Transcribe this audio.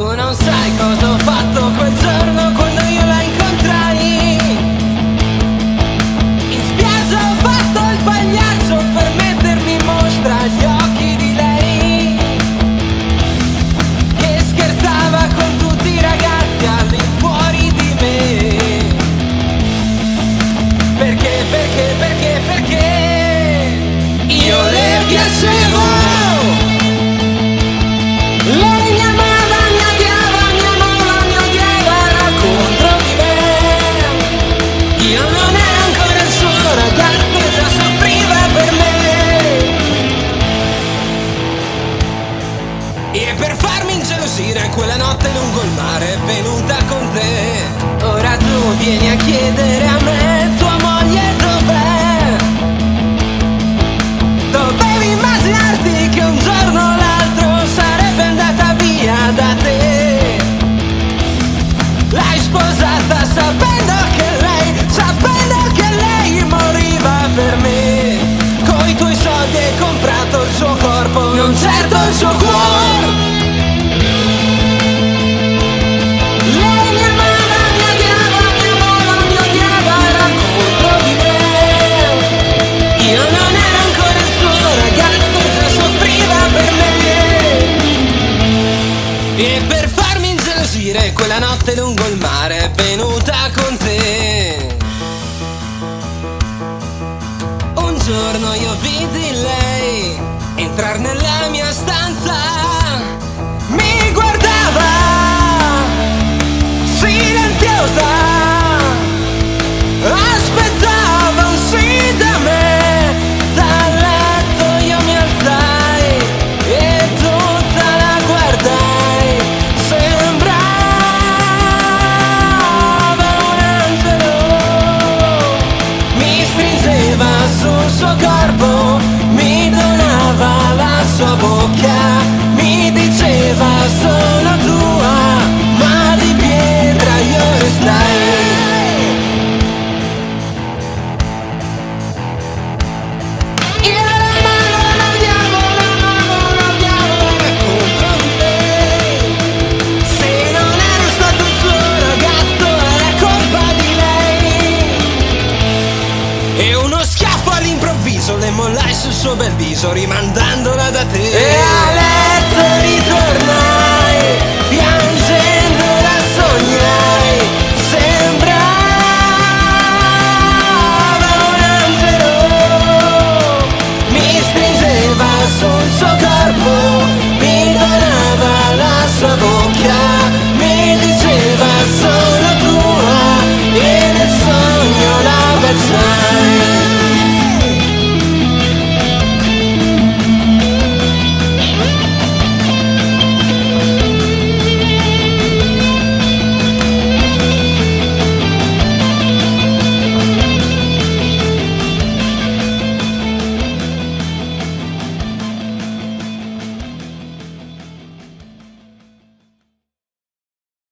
Tu non sai cosa ho fatto quel giorno quando io la incontrai. In spiaggia ho fatto il pagliaccio per mettermi in mostra agli occhi di lei, che scherzava con tutti i ragazzi all'infuori di me. Perché io le piacevo. Lei mi amava, mi odiava, mi amava, mi odiava, era contro di me. Io non ero ancora il suo ragazzo e già soffriva per me. E per farmi ingelosire quella notte lungo il mare è venuta con te. Ora tu vieni a chiedere a me, tua moglie dov'è? Dovevi immaginarti che un giorno o l'altro sarebbe andata via da te. L'hai sposata sapendo che lei moriva per me. Coi tuoi soldi hai comprato il suo corpo, non certo il suo cuore. Lei mi amava, mi odiava, mi amava, mi odiava, era contro di me. Io non ero ancora il suo ragazzo, già soffriva per me. E per farmi ingelosire quella notte lungo il mare è venuta con te. Un giorno io vidi lei entrar nella mia stanza, mi guardava silenziosa, aspettava un sì da me. Dal letto io mi alzai e tutta la guardai, sembrava un angelo. Mi stringeva sul suo corpo, mi donava la sua bocca, mi diceva sono tua, ma di pietra io restai. Io la odiavo, era contro di lei. Se non ero stato il suo ragazzo era colpa di lei. E uno schiaffo all'improvviso le mollai sul suo bel viso, rimandandola da te. E a letto ritornai.